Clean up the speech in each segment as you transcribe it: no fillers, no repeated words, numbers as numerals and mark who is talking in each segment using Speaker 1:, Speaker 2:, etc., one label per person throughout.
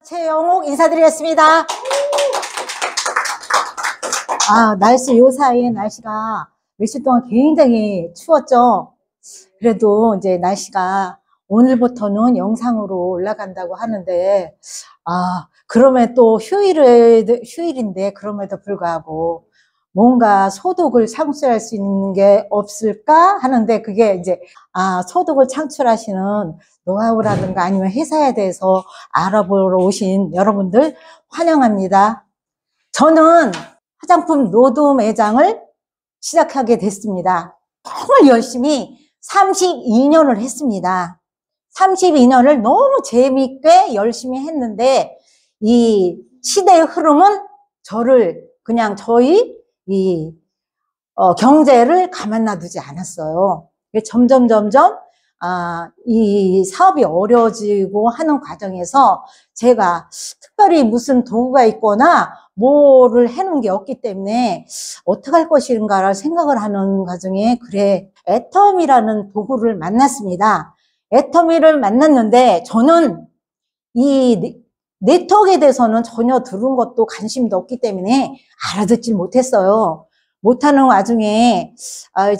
Speaker 1: 최영옥 인사드리겠습니다. 날씨 요 사이에 날씨가 며칠 동안 굉장히 추웠죠. 그래도 이제 날씨가 오늘부터는 영상으로 올라간다고 하는데, 그러면 또 휴일인데 그럼에도 불구하고 뭔가 소득을 창출할 수 있는 게 없을까 하는데, 그게 이제 소득을 창출하시는 노하우라든가 아니면 회사에 대해서 알아보러 오신 여러분들 환영합니다. 저는 화장품 노드 매장을 시작하게 됐습니다. 정말 열심히 32년을 했습니다. 32년을 너무 재미있게 열심히 했는데, 이 시대의 흐름은 저를 그냥 저희 경제를 가만 놔두지 않았어요. 점점 이 사업이 어려워지고 하는 과정에서 제가 특별히 무슨 도구가 있거나 뭐를 해놓은 게 없기 때문에 어떻게 할 것인가를 생각을 하는 과정에, 그래, 애터미라는 도구를 만났습니다. 애터미를 만났는데 저는 이 네트워크에 대해서는 전혀 들은 것도 관심도 없기 때문에 알아듣지 못했어요. 못하는 와중에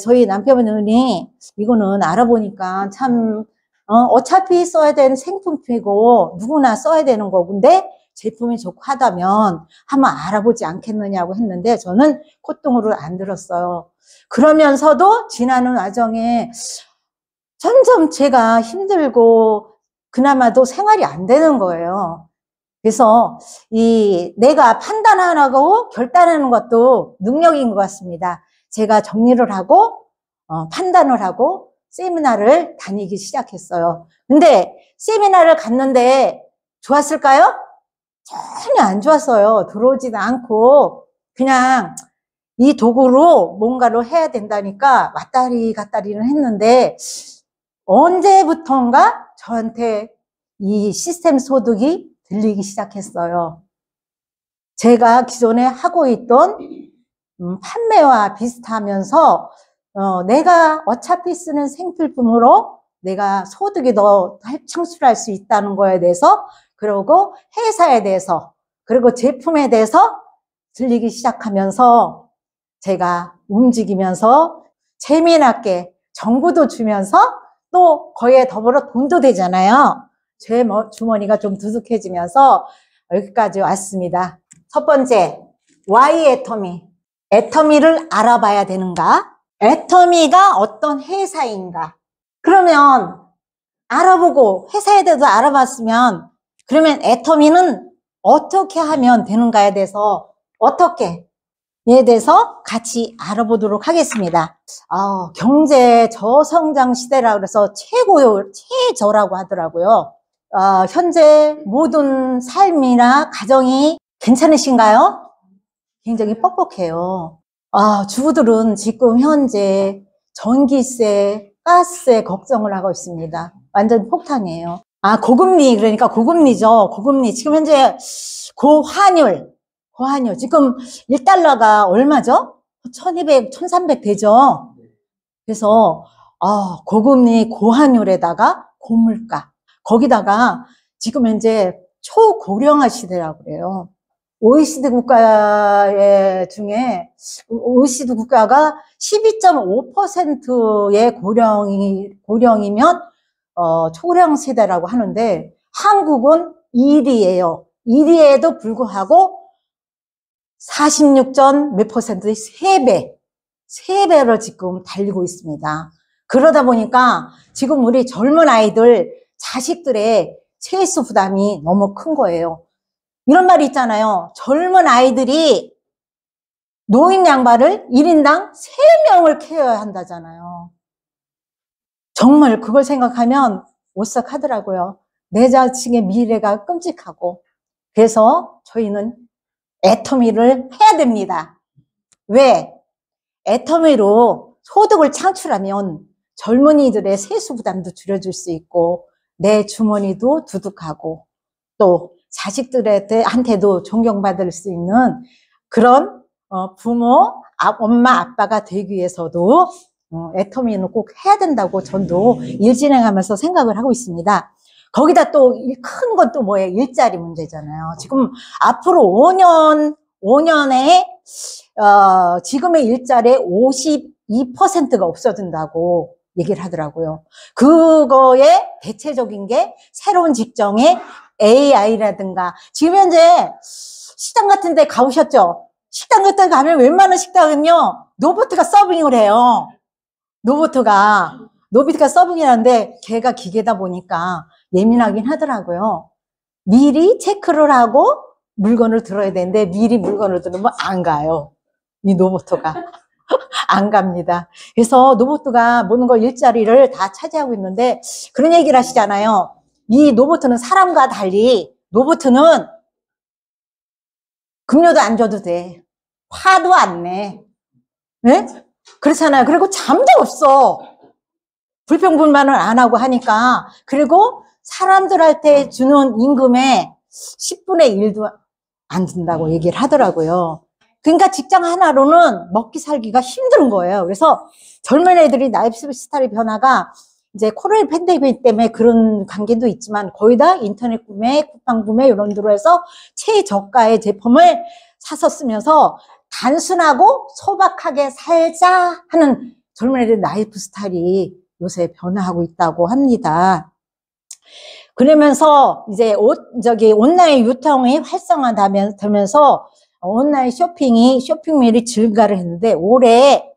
Speaker 1: 저희 남편분이 이거는 알아보니까 참 어차피 써야 되는 생품이고 누구나 써야 되는 거근데 제품이 좋고 하다면 한번 알아보지 않겠느냐고 했는데 저는 콧등으로 안 들었어요. 그러면서도 지나는 와중에 점점 제가 힘들고 그나마도 생활이 안 되는 거예요. 그래서 내가 판단하고 결단하는 것도 능력인 것 같습니다. 제가 정리를 하고 판단을 하고 세미나를 다니기 시작했어요. 근데 세미나를 갔는데 좋았을까요? 전혀 안 좋았어요. 들어오지도 않고 그냥 이 도구로 뭔가를 해야 된다니까 왔다리 갔다리는 했는데, 언제부턴가 저한테 이 시스템 소득이 들리기 시작했어요. 제가 기존에 하고 있던 판매와 비슷하면서 내가 어차피 쓰는 생필품으로 내가 소득이 더 창출할 수 있다는 거에 대해서, 그리고 회사에 대해서, 그리고 제품에 대해서 들리기 시작하면서 제가 움직이면서 재미나게 정보도 주면서 또 거기에 더불어 돈도 되잖아요. 제 주머니가 좀 두둑해지면서 여기까지 왔습니다. 첫 번째, why 애터미. 애터미를 알아봐야 되는가? 애터미가 어떤 회사인가? 그러면 알아보고 회사에 대해서 알아봤으면, 그러면 애터미는 어떻게 하면 되는가에 대해서 같이 알아보도록 하겠습니다. 경제 저성장 시대라 그래서 최저라고 하더라고요. 현재 모든 삶이나 가정이 괜찮으신가요? 굉장히 뻑뻑해요. 주부들은 지금 현재 전기세, 가스세 걱정을 하고 있습니다. 완전 폭탄이에요. 고금리, 그러니까 고금리죠. 고금리. 지금 현재 고환율. 지금 1달러가 얼마죠? 1200, 1300 되죠? 그래서, 고금리, 고환율에다가 고물가. 거기다가 지금 현재 초고령화 시대라고 그래요. OECD 국가가 12.5%의 고령이면, 초고령 세대라고 하는데, 한국은 1위예요. 1위에도 불구하고 46점 몇 퍼센트, 3배로 지금 달리고 있습니다. 그러다 보니까 지금 우리 젊은 아이들, 자식들의 세수 부담이 너무 큰 거예요. 이런 말이 있잖아요. 젊은 아이들이 노인 양반을 1인당 3명을 케어해야 한다잖아요. 정말 그걸 생각하면 오싹하더라고요. 내 자식의 미래가 끔찍하고. 그래서 저희는 애터미를 해야 됩니다. 왜? 애터미로 소득을 창출하면 젊은이들의 세수 부담도 줄여줄 수 있고, 내 주머니도 두둑하고, 또 자식들한테도 존경받을 수 있는 그런 부모, 엄마, 아빠가 되기 위해서도 애터미는 꼭 해야 된다고 전도 일 진행하면서 생각을 하고 있습니다. 거기다 또 큰 건 또 뭐예요? 일자리 문제잖아요. 지금 앞으로 5년에 지금의 일자리의 52%가 없어진다고 얘기를 하더라고요. 그거에 대체적인 게 새로운 직종의 AI라든가, 지금 현재 시장 같은 데 가보셨죠? 식당 같은 데 가면 웬만한 식당은요, 로봇가 서빙을 해요. 로봇가 서빙을 하는데 걔가 기계다 보니까 예민하긴 하더라고요. 미리 체크를 하고 물건을 들어야 되는데 미리 물건을 들으면 안 가요. 이 로봇가. 안 갑니다. 그래서 로봇가 모든 걸 일자리를 다 차지하고 있는데 그런 얘기를 하시잖아요. 이 로봇은 사람과 달리 로봇은 급료도 안 줘도 돼. 화도 안 내. 네? 그렇잖아요. 그리고 잠도 없어. 불평불만을 안 하고 하니까. 그리고 사람들한테 주는 임금의 10분의 1도 안 든다고 얘기를 하더라고요. 그러니까 직장 하나로는 먹기 살기가 힘든 거예요. 그래서 젊은 애들이 라이프 스타일의 변화가 이제 코로나 팬데믹 때문에 그런 관계도 있지만 거의 다 인터넷 구매, 쿠팡 구매 이런 데로 해서 최저가의 제품을 사서 쓰면서 단순하고 소박하게 살자 하는 젊은 애들의 라이프 스타일이 요새 변화하고 있다고 합니다. 그러면서 이제 온라인 유통이 활성화되면서 온라인 쇼핑몰이 증가를 했는데 올해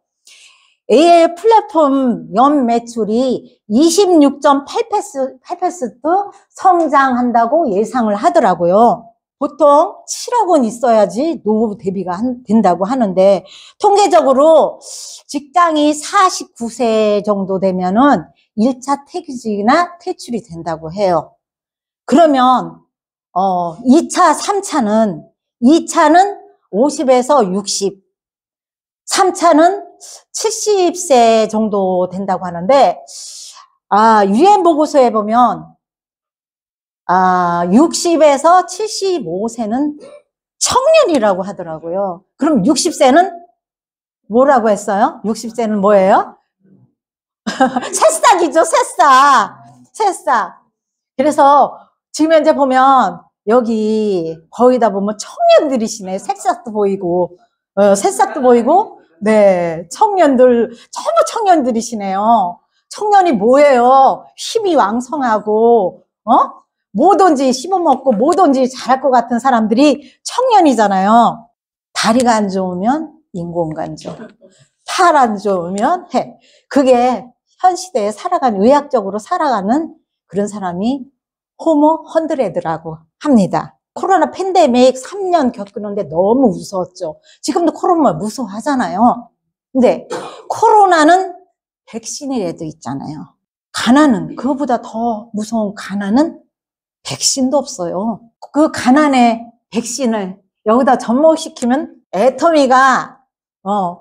Speaker 1: AI 플랫폼 연 매출이 26.8% 성장한다고 예상을 하더라고요. 보통 7억 원 있어야지 노후 대비가 된다고 하는데 통계적으로 직장이 49세 정도 되면은 1차 퇴직이나 퇴출이 된다고 해요. 그러면 2차, 3차는 2차는 50에서 60, 3차는 70세 정도 된다고 하는데 유엔 보고서에 보면 60에서 75세는 청년이라고 하더라고요. 그럼 60세는 뭐라고 했어요? 60세는 뭐예요? 새싹이죠, 새싹. 그래서 지금 현재 보면 여기 거의 다 보면 청년들이시네. 새싹도 보이고 네, 청년들, 전부 청년들이시네요. 청년이 뭐예요? 힘이 왕성하고 뭐든지 씹어먹고 뭐든지 잘할 것 같은 사람들이 청년이잖아요. 다리가 안 좋으면 인공관절, 팔 안 좋으면 해. 그게 현 시대에 의학적으로 살아가는 그런 사람이 호모 헌드레드라고 합니다. 코로나 팬데믹 3년 겪는데 너무 무서웠죠. 지금도 코로나 무서워하잖아요. 근데 코로나는 백신이라도 있잖아요. 가난은, 그거보다 더 무서운 가난은 백신도 없어요. 그 가난의 백신을 여기다 접목시키면 애터미가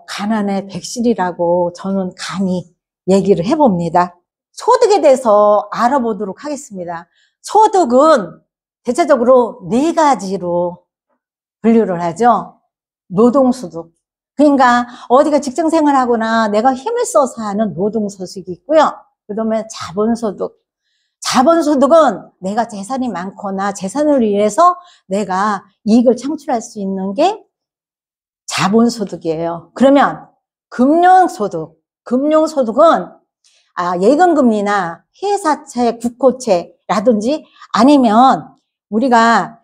Speaker 1: 가난의 백신이라고 저는 감히 얘기를 해봅니다. 소득에 대해서 알아보도록 하겠습니다. 소득은 대체적으로 4가지로 분류를 하죠. 노동소득. 그러니까 어디가 직장생활하거나 내가 힘을 써서 하는 노동소득이 있고요. 그 다음에 자본소득. 자본소득은 내가 재산이 많거나 재산을 위해서 내가 이익을 창출할 수 있는 게 자본소득이에요. 그러면 금융소득. 금융소득은 예금금리나 회사채, 국고채라든지 아니면 우리가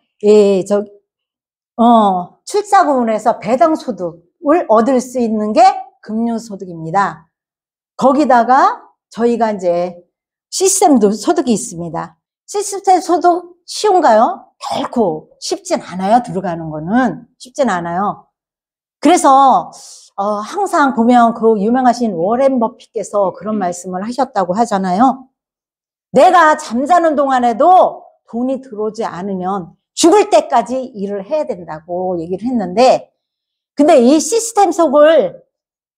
Speaker 1: 출자금을 해서 배당소득을 얻을 수 있는 게 금융소득입니다. 거기다가 저희가 이제 시스템 소득이 있습니다. 시스템 소득 쉬운가요? 결코 쉽진 않아요. 들어가는 거는 쉽진 않아요. 그래서 항상 보면 그 유명하신 워렌 버핏께서 그런 말씀을 하셨다고 하잖아요. 내가 잠자는 동안에도 돈이 들어오지 않으면 죽을 때까지 일을 해야 된다고 얘기를 했는데, 근데 이 시스템 속을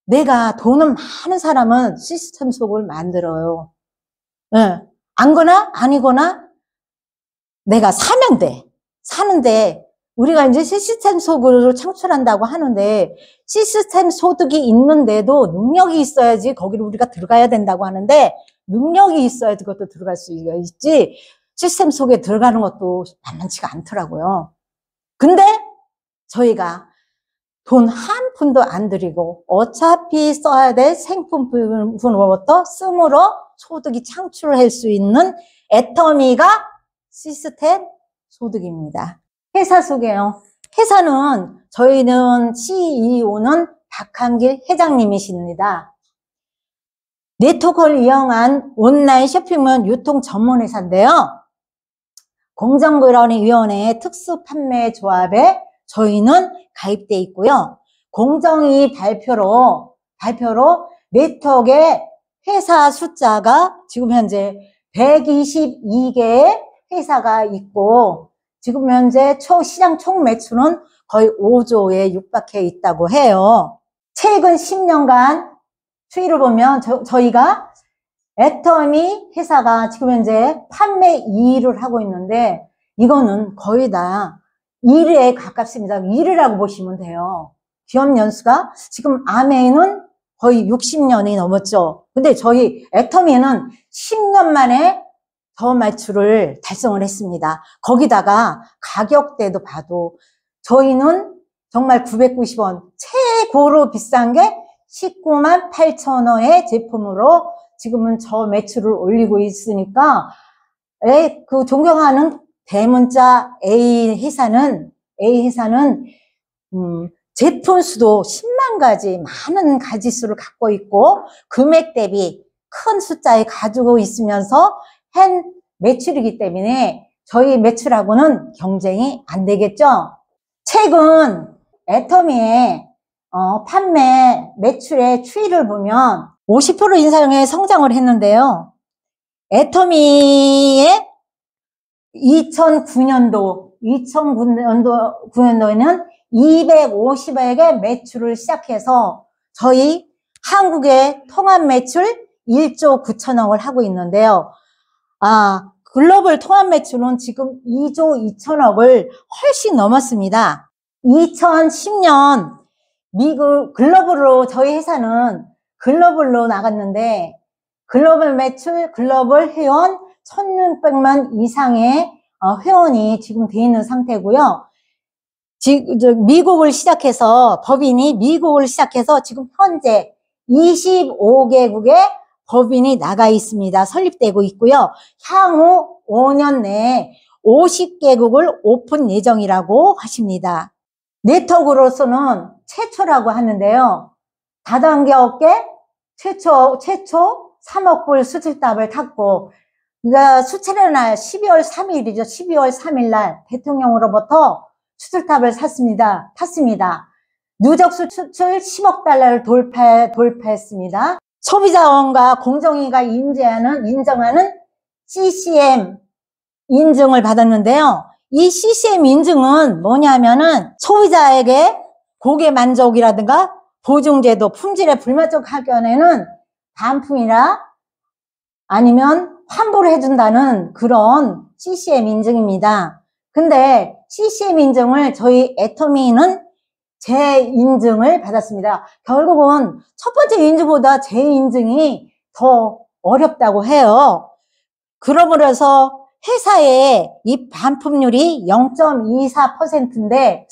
Speaker 1: 내가 돈은 많은 사람은 시스템 속을 만들어요. 네. 안거나 아니거나 내가 사면 돼. 사는데 우리가 이제 시스템 소득을 창출한다고 하는데 시스템 소득이 있는데도 능력이 있어야지 거기를 우리가 들어가야 된다고 하는데 능력이 있어야 그것도 들어갈 수 있지. 시스템 속에 들어가는 것도 만만치가 않더라고요. 근데 저희가 돈 한 푼도 안 들이고 어차피 써야 될 생품 부분부터 씀으로 소득이 창출할 수 있는 애터미가 시스템 소득입니다. 회사 소개요. 회사는 저희는 CEO는 박한길 회장님이십니다. 네트워크를 이용한 온라인 쇼핑몰 유통 전문 회사인데요. 공정거래위원회 특수판매조합에 저희는 가입돼 있고요. 공정위 발표로 네트워크의 회사 숫자가 지금 현재 122개의 회사가 있고 지금 현재 시장 총 매출은 거의 5조에 육박해 있다고 해요. 최근 10년간 추이를 보면 저희가 애터미 회사가 지금 현재 판매 2위를 하고 있는데 이거는 거의 다 1위에 가깝습니다. 1위라고 보시면 돼요. 기업 연수가 지금 아메이는 거의 60년이 넘었죠. 근데 저희 애터미는 10년 만에 더 매출을 달성을 했습니다. 거기다가 가격대도 봐도 저희는 정말 990원 최고로 비싼 게 19만 8천 원의 제품으로 지금은 저 매출을 올리고 있으니까 그 존경하는 대문자 A 회사는 제품 수도 10만 가지 많은 가지수를 갖고 있고 금액 대비 큰 숫자에 가지고 있으면서 한 매출이기 때문에 저희 매출하고는 경쟁이 안 되겠죠. 최근 애터미의 판매 매출의 추이를 보면 50% 이상의 성장을 했는데요. 애터미의 2009년도에는 250억의 매출을 시작해서 저희 한국의 통합 매출 1조 9천억을 하고 있는데요. 글로벌 통합 매출은 지금 2조 2천억을 훨씬 넘었습니다. 2010년 미국 글로벌로 저희 회사는 글로벌로 나갔는데 글로벌 매출, 글로벌 회원 1,600만 이상의 회원이 지금 돼 있는 상태고요. 미국을 시작해서 법인이 미국을 시작해서 지금 현재 25개국의 법인이 나가 있습니다. 설립되고 있고요. 향후 5년 내에 50개국을 오픈 예정이라고 하십니다. 네트워크로서는 최초라고 하는데요. 다단계 업계 최초 3억 불 수출답을 탔고, 그러니까 수출의 날 12월 3일이죠. 12월 3일 날 대통령으로부터 수출탑을 탔습니다. 누적 수출 10억 달러를 돌파했습니다. 소비자원과 공정위가 인정하는 CCM 인증을 받았는데요. 이 CCM 인증은 뭐냐면은 소비자에게 고객 만족이라든가 보증제도, 품질에 불만족 하견에는 반품이나 아니면 환불을 해준다는 그런 CCM 인증입니다. 근데 CCM 인증을 저희 애터미는 재인증을 받았습니다. 결국은 첫 번째 인증보다 재인증이 더 어렵다고 해요. 그러므로 해서 회사의 이 반품률이 0.24%인데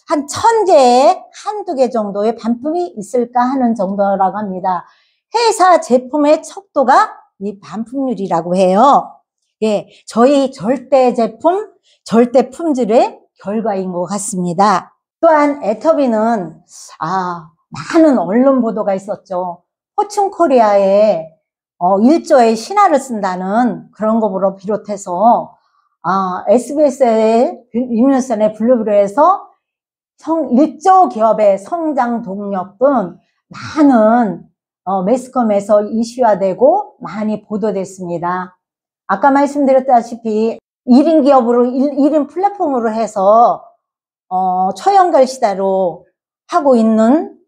Speaker 1: 한 1000개에 한두 개 정도의 반품이 있을까 하는 정도라고 합니다. 회사 제품의 척도가 이 반품률이라고 해요. 예, 저희 절대 제품, 절대 품질의 결과인 것 같습니다. 또한 애터미는 많은 언론 보도가 있었죠. 포춘 코리아에 1조의 신화를 쓴다는 그런 것으로 비롯해서 SBS의 임윤선의 블루브루에서 1조 기업의 성장 동력 등 많은 매스컴에서 이슈화되고 많이 보도됐습니다. 아까 말씀드렸다시피 1인 기업으로 1인 플랫폼으로 해서 초연결 시대로 하고 있는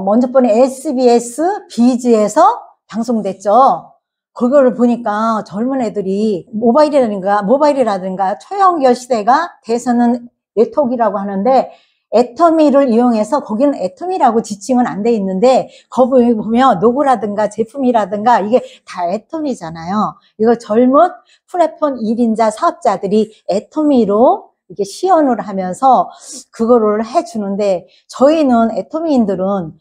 Speaker 1: 먼저 번에 SBS 비즈에서 방송됐죠. 그거를 보니까 젊은 애들이 모바일이라든가 초연결 시대가 돼서는 네트워크라고 하는데 애터미를 이용해서, 거기는 애터미라고 지칭은 안 돼 있는데, 거기 보면 노고라든가 제품이라든가 이게 다 애터미잖아요. 이거 젊은 플랫폼 1인자 사업자들이 애터미로 이렇게 시연을 하면서 그거를 해주는데, 저희는 애터미인들은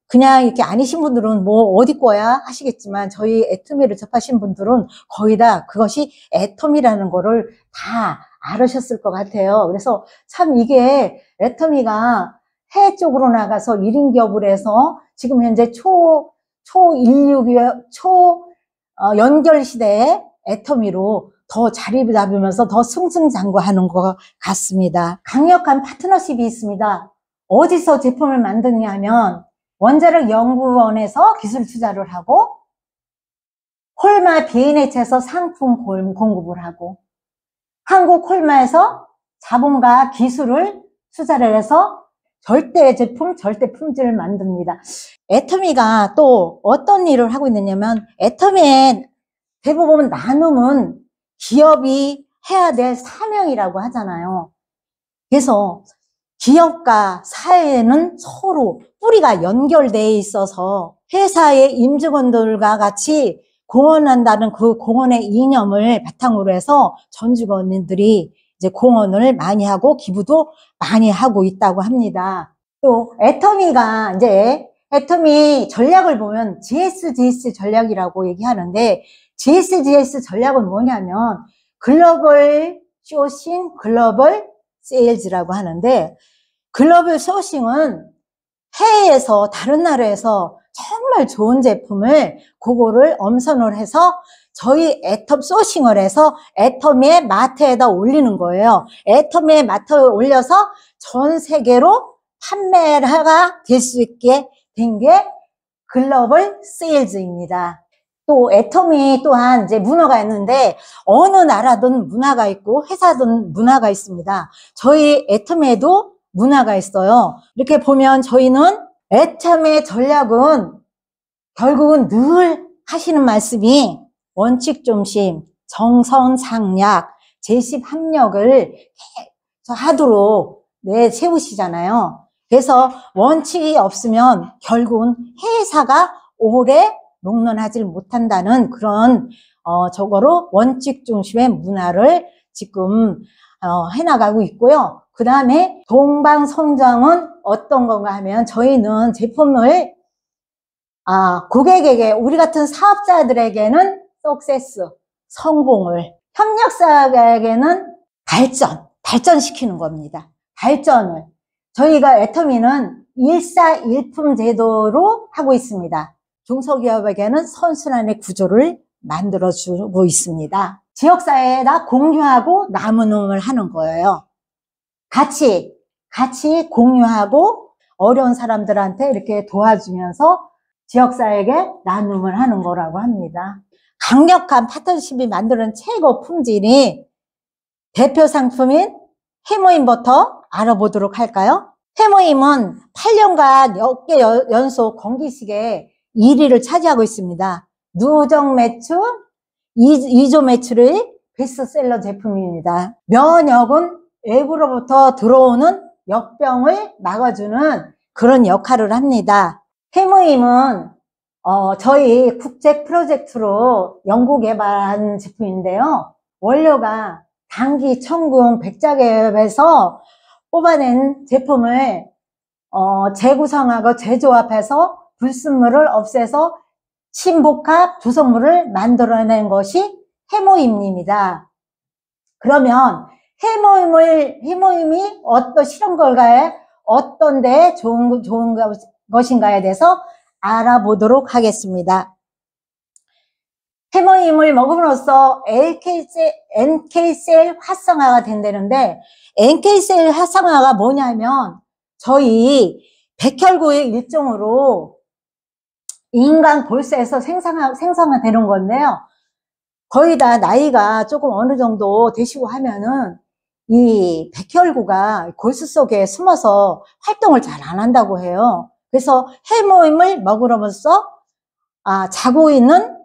Speaker 1: 그냥 이렇게 아니신 분들은 뭐 어디 거야 하시겠지만, 저희 애터미를 접하신 분들은 거의 다 그것이 애터미라는 거를 다 알으셨을 것 같아요. 그래서 참 이게 애터미가 해외 쪽으로 나가서 1인 기업을 해서 지금 현재 연결 시대에 애터미로 더 자리 잡으면서 더 승승장구하는 것 같습니다. 강력한 파트너십이 있습니다. 어디서 제품을 만드냐 하면, 원자력 연구원에서 기술 투자를 하고, 콜마 비엔에이치에서 상품 공급을 하고, 한국 콜마에서 자본과 기술을 투자를 해서 절대 제품, 절대 품질을 만듭니다. 애터미가 또 어떤 일을 하고 있느냐면, 애터미의 대부분 나눔은 기업이 해야 될 사명이라고 하잖아요. 그래서 기업과 사회는 서로 뿌리가 연결되어 있어서 회사의 임직원들과 같이 공헌한다는 그 공헌의 이념을 바탕으로 해서 전 직원들이 이제 공헌을 많이 하고 기부도 많이 하고 있다고 합니다. 또 애터미가 이제 애터미 전략을 보면 GSGS 전략이라고 얘기하는데, GSGS 전략은 뭐냐면 글로벌 소싱, 글로벌 세일즈라고 하는데, 글로벌 소싱은 해외에서, 다른 나라에서 정말 좋은 제품을 그거를 엄선을 해서 저희 애텀 소싱을 해서 애터미의 마트에다 올리는 거예요. 애터미의 마트에 올려서 전 세계로 판매가 될 수 있게 된 게 글로벌 세일즈입니다. 또 애터미 또한 이제 문화가 있는데, 어느 나라든 문화가 있고 회사든 문화가 있습니다. 저희 애터미에도 문화가 있어요. 이렇게 보면 저희는 애터미의 전략은 결국은 늘 하시는 말씀이 원칙 중심, 정선 상략, 제십 합력을 하도록 세우시잖아요. 그래서 원칙이 없으면 결국은 회사가 오래 롱런하지 못한다는 그런 저거로 원칙 중심의 문화를 지금 해나가고 있고요. 그 다음에 동방성장은 어떤 건가 하면, 저희는 제품을 고객에게, 우리 같은 사업자들에게는 석세스, 성공을, 협력사에게는 발전시키는 겁니다. 발전을. 저희가 애터미는 일사일품 제도로 하고 있습니다. 중소기업에게는 선순환의 구조를 만들어주고 있습니다. 지역사회에다 공유하고 나눔을 하는 거예요. 같이 공유하고 어려운 사람들한테 이렇게 도와주면서 지역사회에게 나눔을 하는 거라고 합니다. 강력한 파트너십이 만드는 최고 품질이 대표 상품인 해모임 버터 알아보도록 할까요? 해모임은 8년간 역대 연속 건기식에 1위를 차지하고 있습니다. 누적 매출, 2조 매출의 베스트셀러 제품입니다. 면역은 외부로부터 들어오는 역병을 막아주는 그런 역할을 합니다. 해모임은 저희 국제 프로젝트로 연구개발한 제품인데요. 원료가 당기, 청궁, 백작엽에서 뽑아낸 제품을 재구성하고 재조합해서 불순물을 없애서 친복합 조성물을 만들어낸 것이 해모임입니다. 그러면 해모임이 어떤 실험 결과에 어떤 데 좋은 것인가에 대해서 알아보도록 하겠습니다. 해모임을 먹음으로써 NK셀 활성화가 된다는데, NK셀 활성화가 뭐냐면 저희 백혈구의 일종으로 인간 골수에서 생성되는 건데요. 거의 다 나이가 조금 어느 정도 되시고 하면은 이 백혈구가 골수 속에 숨어서 활동을 잘 안 한다고 해요. 그래서 해모임을 먹으면서 자고 있는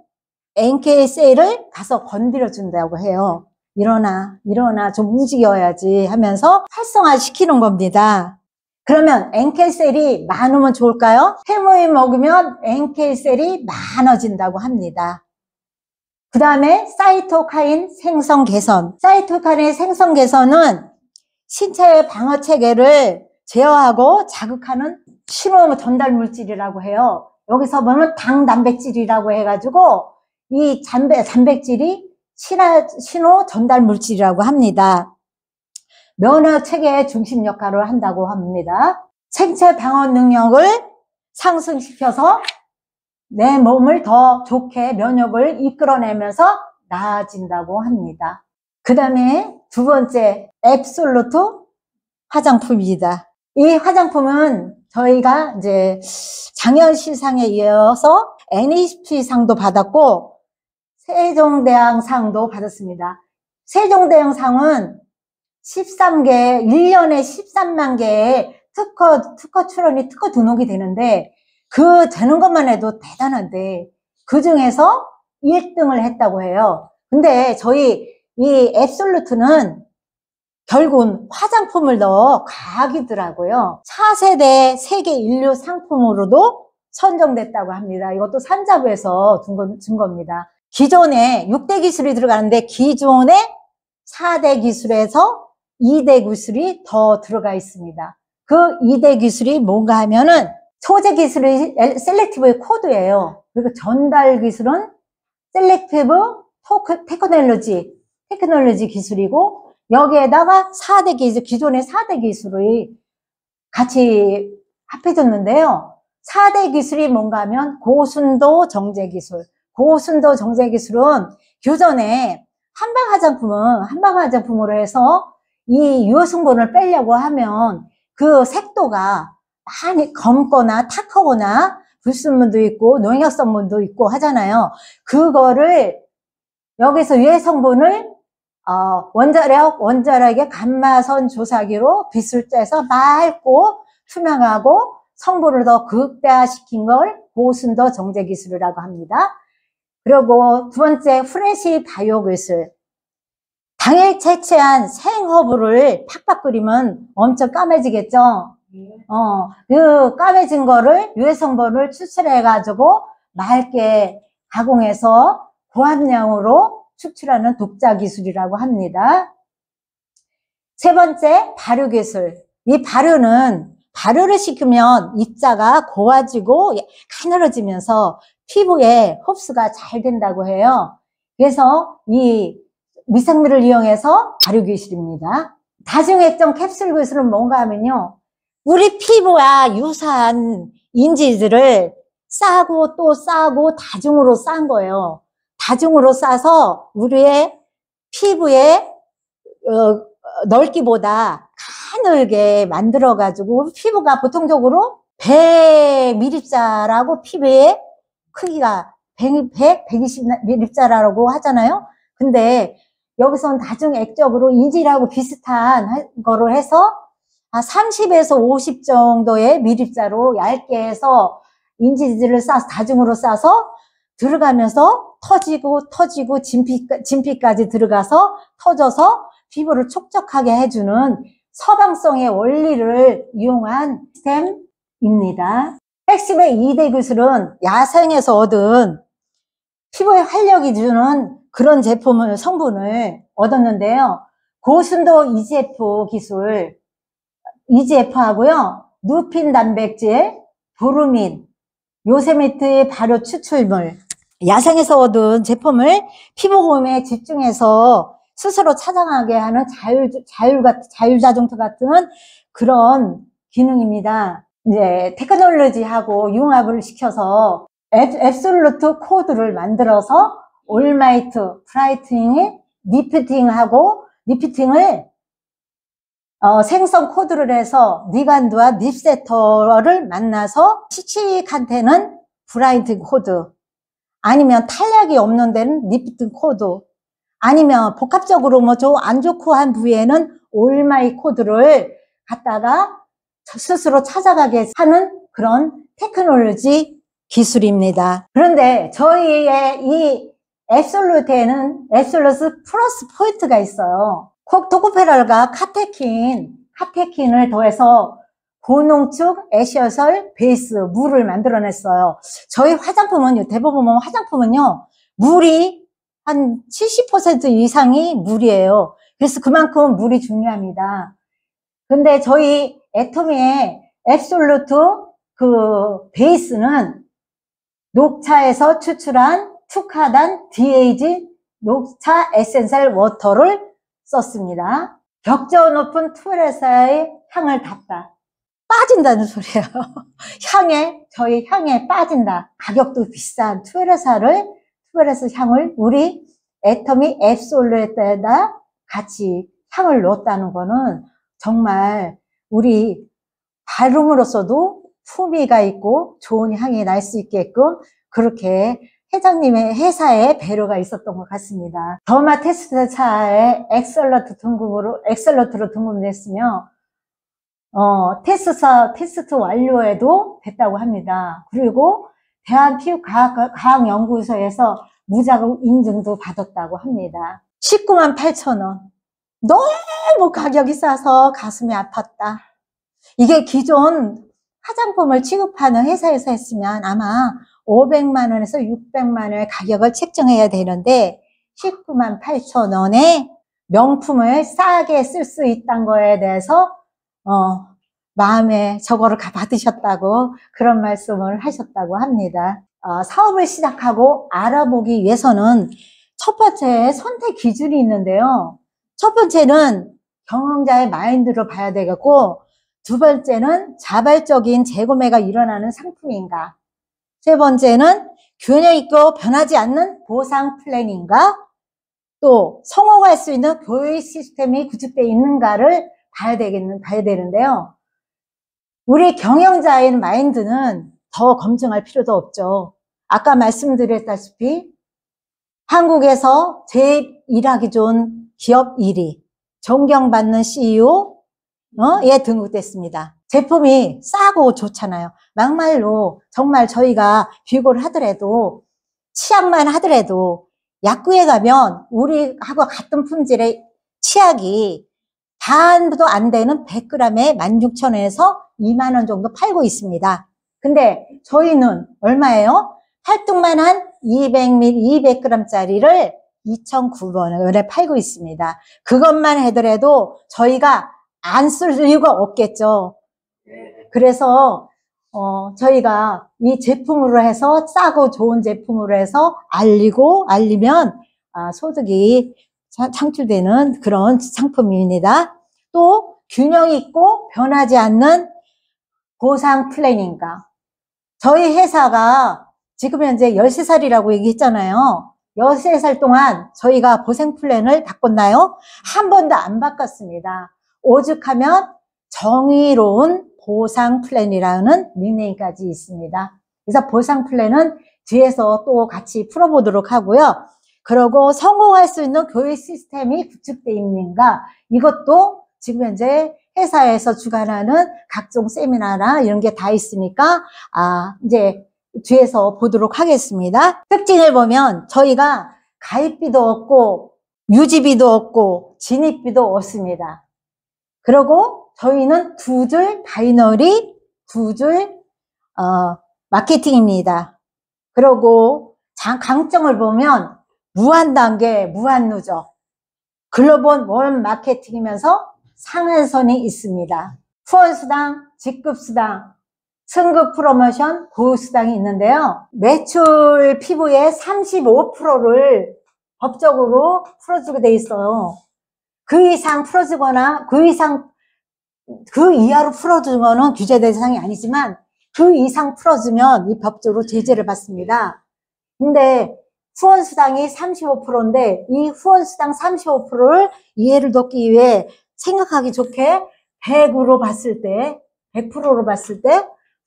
Speaker 1: NK셀을 가서 건드려 준다고 해요. 일어나, 일어나, 좀 움직여야지 하면서 활성화시키는 겁니다. 그러면 NK셀이 많으면 좋을까요? 해모임 먹으면 NK셀이 많아진다고 합니다. 그 다음에 사이토카인 생성 개선. 사이토카인 생성 개선은 신체의 방어 체계를 제어하고 자극하는 신호 전달 물질이라고 해요. 여기서 보면 당 단백질이라고 해가지고 이 단백질이 신호 전달 물질이라고 합니다. 면역 체계의 중심 역할을 한다고 합니다. 생체 방어 능력을 상승시켜서 내 몸을 더 좋게 면역을 이끌어내면서 나아진다고 합니다. 그 다음에 두 번째, 앱솔루트 화장품입니다. 이 화장품은 저희가 이제 작년 시상에 이어서 NHP상도 받았고 세종대왕상도 받았습니다. 세종대왕상은 13개, 1년에 13만 개의 특허 출원이 특허 등록이 되는데 그 되는 것만 해도 대단한데 그 중에서 1등을 했다고 해요. 근데 저희 이 앱솔루트는 결국은 화장품을 넣어 과학이더라고요. 4세대 세계 인류 상품으로도 선정됐다고 합니다. 이것도 산자부에서 준 겁니다. 기존에 6대 기술이 들어가는데 기존에 4대 기술에서 2대 기술이 더 들어가 있습니다. 그 2대 기술이 뭔가 하면은 소재 기술이 셀렉티브 코드예요. 그리고 전달 기술은 셀렉티브 테크놀로지 기술이고 여기에다가 4대 기술, 기존의 4대 기술이 같이 합해졌는데요. 4대 기술이 뭔가 하면 고순도 정제 기술. 고순도 정제 기술은 교전에 한방 화장품으로 해서 이 유효 성분을 빼려고 하면 그 색도가 많이 검거나 탁하거나 불순물도 있고 농약 성분도 있고 하잖아요. 그거를 여기서 유해 성분을 원자력의 감마선 조사기로 빛을 쬐서 맑고 투명하고 성분을 더 극대화시킨 걸 고순도 정제 기술이라고 합니다. 그리고 두 번째, 프레시 바이오 기술. 당일 채취한 생허브를 팍팍 끓이면 엄청 까매지겠죠? 그 까매진 거를 유해 성분을 추출해가지고 맑게 가공해서 고함량으로 추출하는 독자 기술이라고 합니다. 세 번째, 발효 기술. 이 발효를 시키면 입자가 고와지고 가늘어지면서 피부에 흡수가 잘 된다고 해요. 그래서 이 미생물을 이용해서 발효 기술입니다. 다중액정 캡슐 기술은 뭔가 하면요. 우리 피부와 유사한 인지들을 싸고 또 싸고 다중으로 싼 거예요. 다중으로 싸서 우리의 피부에 넓기보다 가늘게 만들어가지고 피부가 보통적으로 100ml자라고 피부의 크기가 120ml자라고 하잖아요. 근데 여기서는 다중액적으로 인지하고 비슷한 거로 해서 30에서 50 정도의 밀입자로 얇게 해서 인지들을 싸서 다중으로 싸서 들어가면서 터지고 진피까지 들어가서 터져서 피부를 촉촉하게 해주는 서방성의 원리를 이용한 시스템입니다. 핵심의 2대 기술은 야생에서 얻은 피부에 활력이 주는 그런 성분을 얻었는데요. 고순도 EGF 기술, EGF하고요. 누핀 단백질, 도루민, 요세미트 발효 추출물, 야생에서 얻은 제품을 피부홈에 집중해서 스스로 찾아가게 하는 자율자동차 같은 그런 기능입니다. 이제 테크놀로지하고 융합을 시켜서 앱솔루트 코드를 만들어서 올마이트, 브라이트닝, 리피팅을 생성 코드를 해서 니간드와 립세터를 만나서 칙칙한테는 브라이트 코드, 아니면 탄력이 없는 데는 리피팅 코드, 아니면 복합적으로 뭐 안 좋고 한 부위에는 올마이 코드를 갖다가 스스로 찾아가게 하는 그런 테크놀로지 기술입니다. 그런데 저희의 이 앱솔루트에는 앱솔루트 플러스 포인트가 있어요. 토코페롤과 카테킨을 더해서 고농축 에시어설 베이스 물을 만들어냈어요. 저희 화장품은요, 대부분 화장품은요, 물이 한 70% 이상이 물이에요. 그래서 그만큼 물이 중요합니다. 근데 저희 애토미의 앱솔루트 그 베이스는 녹차에서 추출한 투카단 DH 녹차 에센셜 워터를 썼습니다. 격저 높은 투에레사의 향을 닿다. 빠진다는 소리예요. 저희 향에 빠진다. 가격도 비싼 투에레사 향을 우리 애터미 앱솔루트에다 같이 향을 넣었다는 거는 정말 우리 발음으로서도 품위가 있고 좋은 향이 날 수 있게끔 그렇게 회장님의 회사에 배려가 있었던 것 같습니다. 더마 테스트 차에 엑셀러트로 등록됐으며 테스트 완료에도 됐다고 합니다. 그리고 대한피부과학연구소에서 무자격 인증도 받았다고 합니다. 198,000원. 너무 가격이 싸서 가슴이 아팠다. 이게 기존 화장품을 취급하는 회사에서 했으면 아마 500만 원에서 600만 원의 가격을 책정해야 되는데 198,000원에 명품을 싸게 쓸 수 있다는 거에 대해서 마음에 저거를 받으셨다고 그런 말씀을 하셨다고 합니다. 사업을 시작하고 알아보기 위해서는 첫 번째 선택 기준이 있는데요. 첫 번째는 경영자의 마인드를 봐야 되겠고, 두 번째는 자발적인 재구매가 일어나는 상품인가, 세 번째는 균형 있고 변하지 않는 보상 플랜인가, 또 성공할 수 있는 교육 시스템이 구축되어 있는가를 봐야 되는데요. 우리 경영자의 마인드는 더 검증할 필요도 없죠. 아까 말씀드렸다시피 한국에서 제일 일하기 좋은 기업 1위, 존경받는 CEO에 등극됐습니다. 제품이 싸고 좋잖아요. 막말로 정말 저희가 비교를 하더라도, 치약만 하더라도 약국에 가면 우리하고 같은 품질의 치약이 반도 안 되는 100g에 16,000원에서 2만 원 정도 팔고 있습니다. 근데 저희는 얼마예요? 팔뚝만한 200g짜리를 2,900원에 팔고 있습니다. 그것만 하더라도 저희가 안 쓸 이유가 없겠죠. 그래서 저희가 이 제품으로 해서 싸고 좋은 제품으로 해서 알리면 소득이 창출되는 그런 상품입니다. 또 균형 있고 변하지 않는 보상 플랜인가. 저희 회사가 지금 현재 13살이라고 얘기했잖아요. 13살 동안 저희가 보상 플랜을 바꿨나요? 한 번도 안 바꿨습니다. 오죽하면 정의로운 보상 플랜이라는 닉네임까지 있습니다. 그래서 보상 플랜은 뒤에서 또 같이 풀어보도록 하고요. 그리고 성공할 수 있는 교육 시스템이 구축되어 있는가, 이것도 지금 현재 회사에서 주관하는 각종 세미나나 이런 게 다 있으니까 이제 뒤에서 보도록 하겠습니다. 특징을 보면 저희가 가입비도 없고 유지비도 없고 진입비도 없습니다. 그리고 저희는 두 줄 바이너리, 두 줄 마케팅입니다. 그리고 강점을 보면 무한 단계, 무한 누적, 글로벌 월 마케팅이면서 상한선이 있습니다. 후원수당, 직급수당, 승급 프로모션, 보수당이 있는데요. 매출 피부의 35%를 법적으로 풀어주게 돼 있어요. 그 이상 풀어주거나 그 이하로 풀어주는 거는 규제 대상이 아니지만 그 이상 풀어주면 이 법적으로 제재를 받습니다. 근데 후원수당이 35%인데 이 후원수당 35%를 이해를 돕기 위해 생각하기 좋게 100%로 봤을 때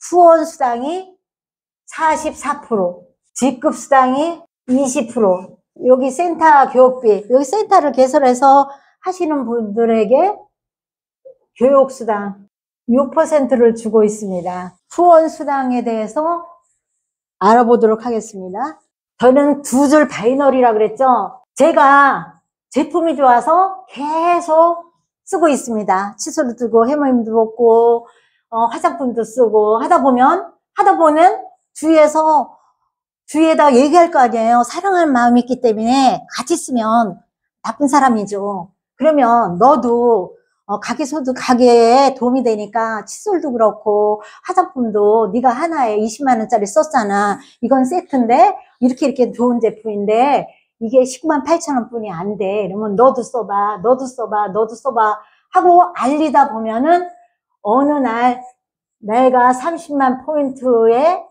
Speaker 1: 후원수당이 44%, 직급수당이 20%, 여기 센터 교육비, 여기 센터를 개설해서 하시는 분들에게 교육수당 6%를 주고 있습니다. 후원수당에 대해서 알아보도록 하겠습니다. 저는 두 줄 바이너리라 그랬죠. 제가 제품이 좋아서 계속 쓰고 있습니다. 칫솔도 쓰고 해머임도 먹고 화장품도 쓰고 하다 보면 주위에다 얘기할 거 아니에요. 사랑하는 마음이 있기 때문에 같이 쓰면 나쁜 사람이죠. 그러면 너도 가게에 도움이 되니까 칫솔도 그렇고 화장품도 네가 하나에 20만 원짜리 썼잖아. 이건 세트인데 이렇게 좋은 제품인데 이게 19만 8천 원 뿐이 안 돼. 그러면 너도 써봐 하고 알리다 보면은 어느 날 내가 30만 포인트에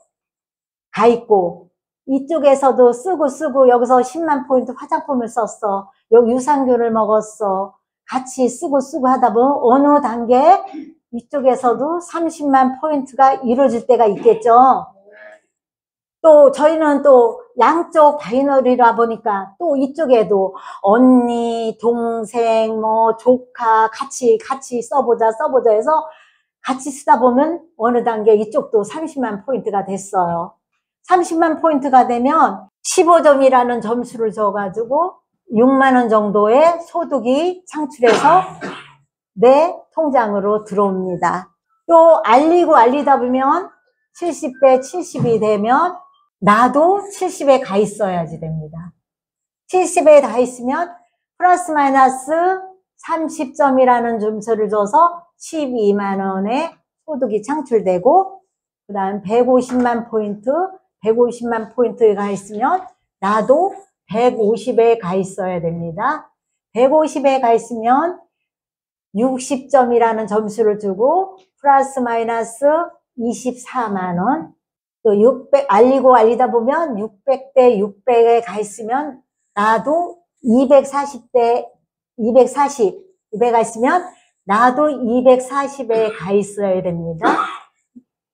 Speaker 1: 가 있고 이쪽에서도 쓰고 여기서 10만 포인트 화장품을 썼어. 여기 유산균을 먹었어. 같이 쓰고 하다 보면 어느 단계에 이쪽에서도 30만 포인트가 이루어질 때가 있겠죠. 또 저희는 또 양쪽 바이너리라 보니까 또 이쪽에도 언니, 동생, 조카 같이 써보자 해서 같이 쓰다 보면 어느 단계 이쪽도 30만 포인트가 됐어요. 30만 포인트가 되면 15점이라는 점수를 줘가지고 6만 원 정도의 소득이 창출해서 내 통장으로 들어옵니다. 또 알리다 보면 70대 70이 되면 나도 70에 가 있어야지 됩니다. 70에 가 있으면 플러스 마이너스 30점이라는 점수를 줘서 12만 원의 소득이 창출되고 그 다음 150만 포인트에 가 있으면 나도 150에 가 있어야 됩니다. 150에 가 있으면 60점이라는 점수를 주고 플러스 마이너스 24만 원. 또 600 알리다 보면 600대 600에 가 있으면 나도 240에 가 있으면 나도 240에 가 있어야 됩니다.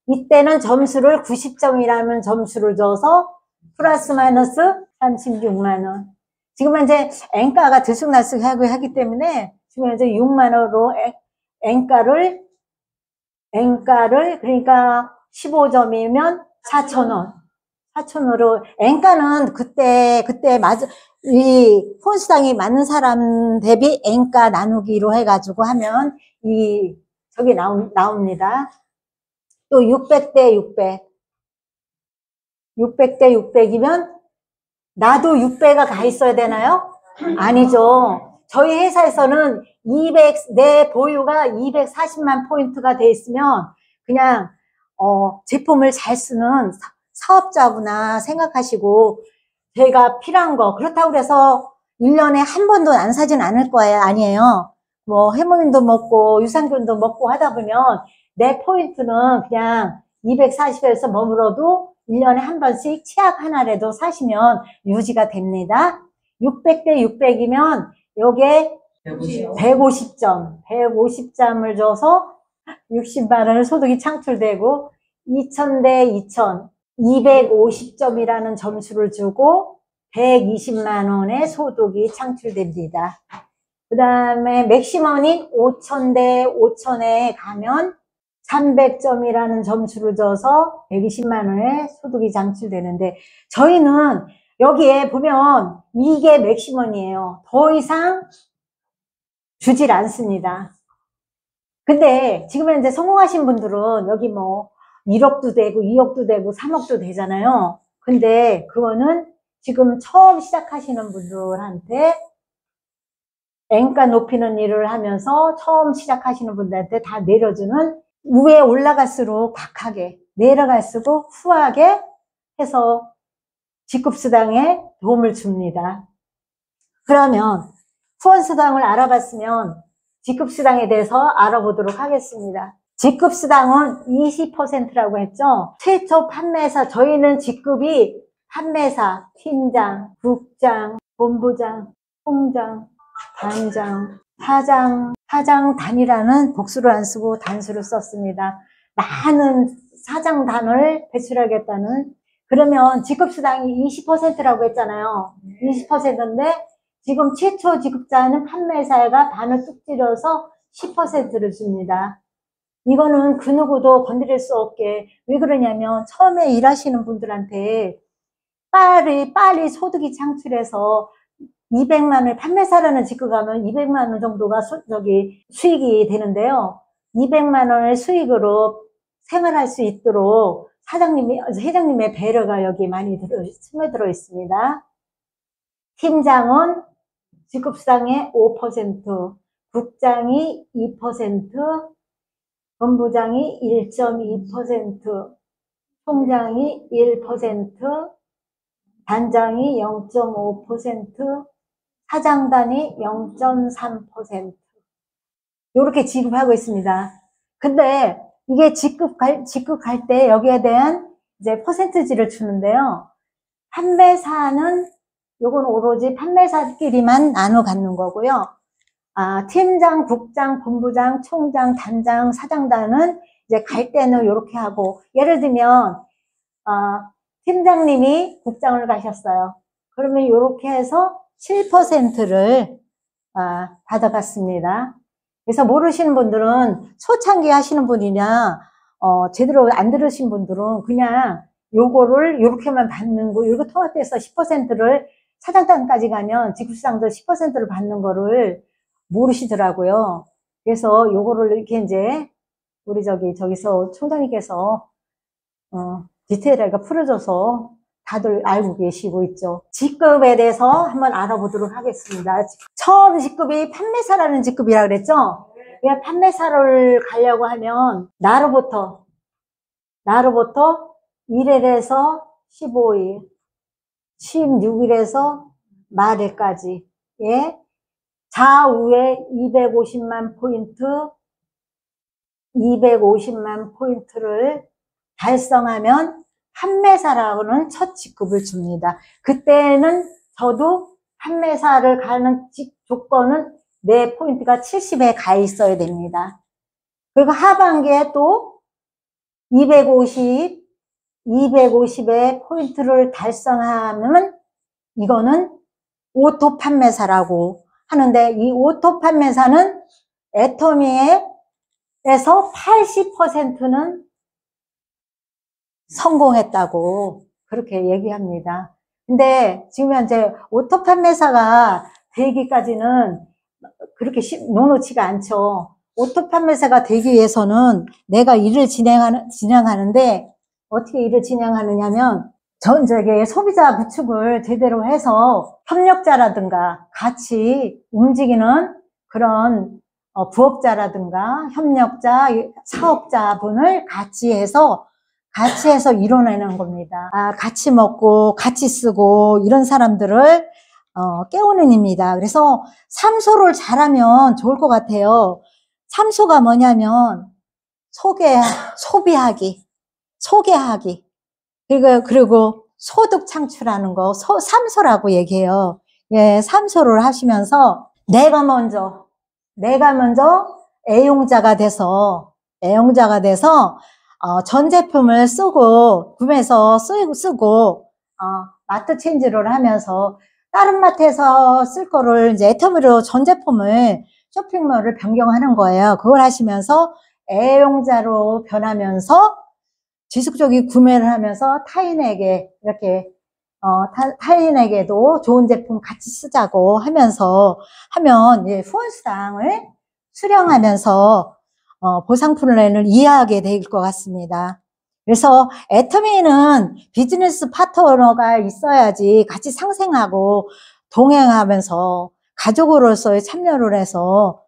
Speaker 1: 이때는 점수를 90점이라는 점수를 줘서 플러스 마이너스 36만 원. 지금 현재 엔가가 들쑥날쑥하고 하기 때문에 지금 현재 6만 원으로 엔가를 그러니까 15점이면 4,000원. 4,000원으로 엔가는 그때 이 폰수당이 맞는 사람 대비 엔가 나누기로 해가지고 하면 저기 나옵니다. 또 600대 600이면 나도 600가 가 있어야 되나요? 아니죠. 저희 회사에서는 내 보유가 240만 포인트가 돼 있으면 그냥 제품을 잘 쓰는 사업자구나 생각하시고 제가 필요한 거 그렇다고 그래서 1년에 한 번도 안 사진 않을 거예요. 아니에요. 해모인도 먹고 유산균도 먹고 하다 보면 내 포인트는 그냥 240에서 머물어도 1년에 한 번씩 치약 하나라도 사시면 유지가 됩니다. 600대 600이면 요게 150점을 줘서 60만 원의 소득이 창출되고 2000대 2000, 250점이라는 점수를 주고 120만 원의 소득이 창출됩니다. 그 다음에 맥시멈인 5000대 5000에 가면 300점이라는 점수를 줘서 120만 원의 소득이 창출되는데 저희는 여기에 보면 이게 맥시멈이에요. 더 이상 주질 않습니다. 근데 지금 현재 성공하신 분들은 여기 1억도 되고 2억도 되고 3억도 되잖아요. 근데 그거는 지금 처음 시작하시는 분들한테 엔가 높이는 일을 하면서 처음 시작하시는 분들한테 다 내려주는 위에 올라갈수록 박하게 내려갈수록 후하게 해서 직급수당에 도움을 줍니다. 그러면 후원수당을 알아봤으면 직급수당에 대해서 알아보도록 하겠습니다. 직급수당은 20%라고 했죠. 최초 판매사, 저희는 직급이 판매사, 팀장, 국장, 본부장, 총장, 단장, 사장 단이라는 복수를 안 쓰고 단수를 썼습니다. 많은 사장단을 배출하겠다는. 그러면 직급수당이 20%라고 했잖아요. 20%인데 지금 최초 지급자는 판매사가 반을 뚝 찌려서 10%를 줍니다. 이거는 그 누구도 건드릴 수 없게. 왜 그러냐면 처음에 일하시는 분들한테 빨리 소득이 창출해서 200만 원을 판매사라는 직급 가면 200만 원 정도가 수익이 되는데요. 200만 원의 수익으로 생활할 수 있도록 회장님의 배려가 여기 많이 스며들어 있습니다. 팀장은 직급상의 5%, 국장이 2%, 본부장이 1.2%, 총장이 1%, 단장이 0.5%, 사장단이 0.3%. 이렇게 지급하고 있습니다. 근데 이게 지급할 때 여기에 대한 이제 퍼센트지를 주는데요. 판매사는 요건 오로지 판매사끼리만 나눠 갖는 거고요. 팀장, 국장, 본부장, 총장, 단장, 사장단은 이제 갈 때는 이렇게 하고, 예를 들면 팀장님이 국장을 가셨어요. 그러면 이렇게 해서 7%를 받아갔습니다. 그래서 모르시는 분들은 초창기 하시는 분이냐 제대로 안 들으신 분들은 그냥 요거를 이렇게만 받는 거, 이거 통합해서 10%를 사장단까지 가면 직급상도 10%를 받는 거를 모르시더라고요. 그래서 요거를 이렇게 이제 우리 저기서 총장님께서 디테일하게 풀어줘서 다들 알고 계시고 있죠. 직급에 대해서 한번 알아보도록 하겠습니다. 처음 직급이 판매사라는 직급이라 그랬죠? 왜 판매사를 가려고 하면 나로부터 1일에서 15일, 16일에서 말일까지 좌우에 250만 포인트를 달성하면 판매사라고는 첫 직급을 줍니다. 그때는 저도 판매사를 가는 조건은 내 포인트가 70에 가 있어야 됩니다. 그리고 하반기에 또 250의 포인트를 달성하면 이거는 오토 판매사라고 하는데, 이 오토 판매사는 애터미에서 80%는 성공했다고 그렇게 얘기합니다. 근데 지금 현재 오토 판매사가 되기까지는 그렇게 녹록지가 않죠. 오토 판매사가 되기 위해서는 내가 일을 진행하는데 어떻게 일을 진행하느냐면 소비자 구축을 제대로 해서 협력자라든가 같이 움직이는 그런 부업자라든가 협력자, 사업자분을 같이 해서 이뤄내는 겁니다. 같이 먹고 같이 쓰고 이런 사람들을 깨우는 입니다. 그래서 3소를 잘하면 좋을 것 같아요. 3소가 뭐냐면 소비하기, 소개하기, 그리고 소득 창출하는 거, 3소라고 얘기해요. 3소를 하시면서 내가 먼저 애용자가 돼서 전 제품을 구매해서 쓰고 마트 체인지를 하면서 다른 마트에서 쓸 거를 이제 애터미로 전 제품을 쇼핑몰을 변경하는 거예요. 그걸 하시면서 애용자로 변하면서 지속적인 구매를 하면서 타인에게 이렇게 타인에게도 좋은 제품 같이 쓰자고 하면 후원수당을 수령하면서 보상 플랜을 이해하게 될 것 같습니다. 그래서 애터미는 비즈니스 파트너가 있어야지 같이 상생하고 동행하면서 가족으로서의 참여를 해서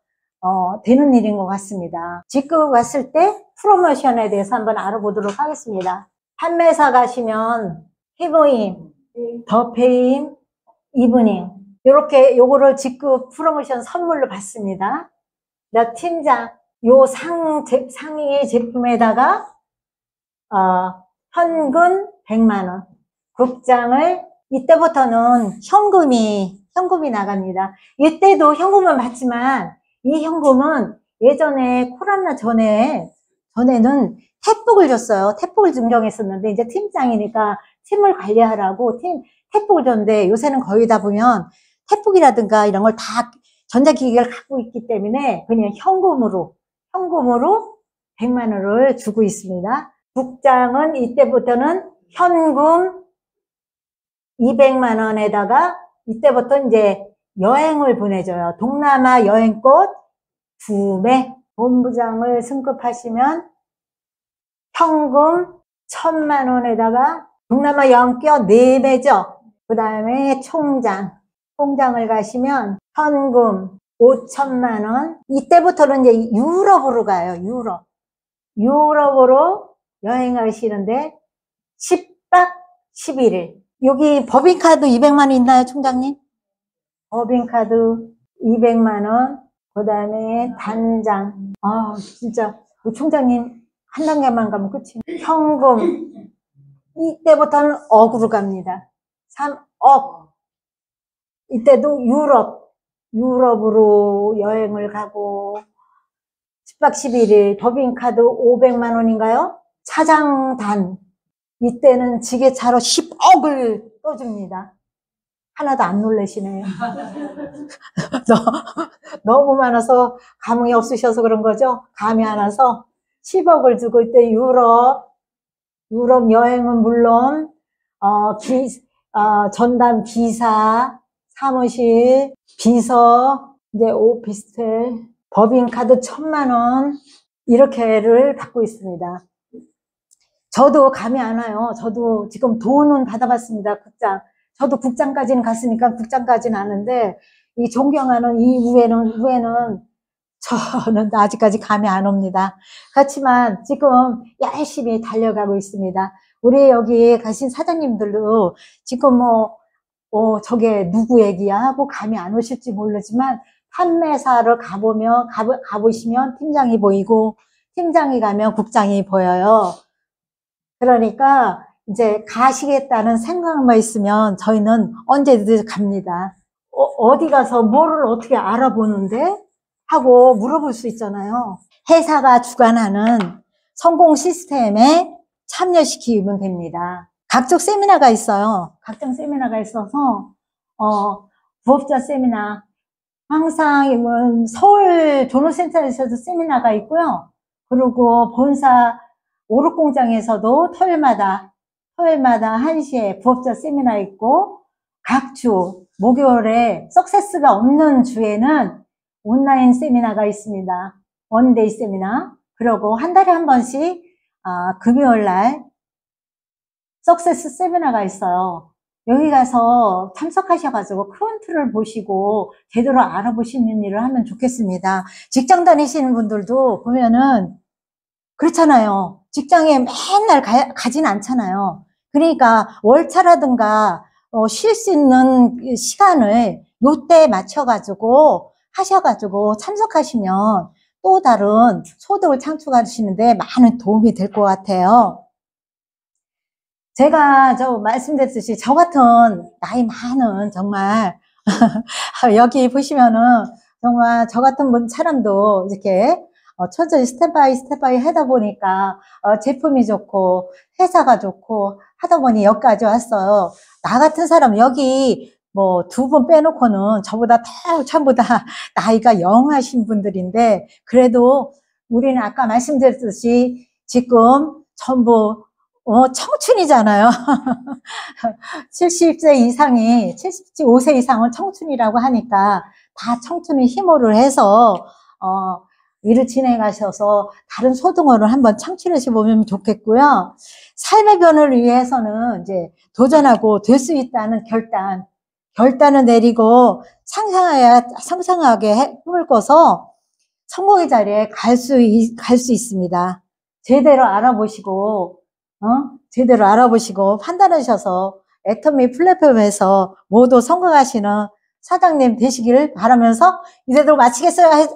Speaker 1: 되는 일인 것 같습니다. 직급 갔을 때 프로모션에 대해서 한번 알아보도록 하겠습니다. 판매사 가시면 히브임, 더페임, 이브닝 이렇게 요거를 직급 프로모션 선물로 받습니다. 나 팀장 요 상위 제품에다가 현금 100만 원, 국장을 이때부터는 현금이 나갑니다. 이때도 현금은 받지만 이 현금은 예전에 코로나 전에는 탭북을 줬어요. 탭북을 증정했었는데 이제 팀장이니까 팀을 관리하라고 탭북을 줬는데 요새는 거의 다 보면 탭북이라든가 이런 걸 다 전자기기를 갖고 있기 때문에 그냥 현금으로 100만 원을 주고 있습니다. 국장은 이때부터는 현금 200만 원에다가 이때부터 이제 여행을 보내줘요. 동남아 여행꽃 2매. 본부장을 승급하시면 현금 1000만 원에다가 동남아 여행권 4매죠. 그 다음에 총장을 가시면 현금 5천만 원. 이때부터는 이제 유럽으로 가요. 유럽으로 여행하시는데 10박 11일. 여기 법인카드 200만 원 있나요, 총장님? 법인카드 200만 원. 그 다음에 단장. 아, 진짜. 총장님, 한 단계만 가면 끝이. 현금. 이때부터는 억으로 갑니다. 3억. 이때도 유럽으로 여행을 가고, 10박 11일 법인카드 500만 원인가요? 차장단. 이때는 지게차로 10억을 떠줍니다. 하나도 안 놀라시네요. 너무 많아서 감흥이 없으셔서 그런 거죠? 감이 안 와서 10억을 주고 이때 유럽 여행은 물론 전담 기사, 사무실, 비서, 이제 오피스텔, 법인카드 1000만 원 이렇게를 받고 있습니다. 저도 감이 안 와요. 저도 지금 돈은 받아봤습니다. 국장. 저도 국장까지는 갔으니까 국장까지는 아는데 이 존경하는 이 우에는 저는 아직까지 감이 안 옵니다. 그렇지만 지금 열심히 달려가고 있습니다. 우리 여기 가신 사장님들도 지금 저게 누구 얘기야 하고 감이 안 오실지 모르지만 판매사를 가보시면 팀장이 보이고 팀장이 가면 국장이 보여요. 그러니까 이제 가시겠다는 생각만 있으면 저희는 언제든 갑니다. 어디 가서 뭐를 어떻게 알아보는데? 하고 물어볼 수 있잖아요. 회사가 주관하는 성공 시스템에 참여시키면 됩니다. 각종 세미나가 있어요. 각종 세미나가 있어서 부업자 세미나 항상 서울 조노센터에서도 세미나가 있고요. 그리고 본사 오롯공장에서도 토요일마다 1시에 부업자 세미나 있고 각 주 목요일에 석세스가 없는 주에는 온라인 세미나가 있습니다. 원데이 세미나. 그리고 한 달에 한 번씩 금요일날 석세스 세미나가 있어요. 여기 가서 참석하셔가지고 크론트를 보시고 제대로 알아보시는 일을 하면 좋겠습니다. 직장 다니시는 분들도 보면은 그렇잖아요. 직장에 맨날 가진 않잖아요. 그러니까 월차라든가 쉴 수 있는 시간을 요때에 맞춰가지고 하셔가지고 참석하시면 또 다른 소득을 창출하시는데 많은 도움이 될 것 같아요. 제가 말씀드렸듯이 저 같은 나이 많은 정말 여기 보시면은 정말 저 같은 사람도 이렇게 천천히 스텝 바이 하다 보니까 제품이 좋고 회사가 좋고 하다 보니 여기까지 왔어요. 나 같은 사람 여기 뭐 2분 빼놓고는 저보다 전부 다 나이가 영하신 분들인데 그래도 우리는 아까 말씀드렸듯이 지금 전부 청춘이잖아요. 70세 이상이 75세 이상은 청춘이라고 하니까 다 청춘의 힘으로 해서 일을 진행하셔서 다른 소득원을 한번 창출해 보면 좋겠고요. 삶의 변화를 위해서는 이제 도전하고 될 수 있다는 결단을 내리고 상상하게 꿈을 꿔서 성공의 자리에 갈 수 있습니다. 제대로 알아보시고 판단하셔서 애터미 플랫폼에서 모두 성공하시는 사장님 되시기를 바라면서 이대로 마치겠습니다.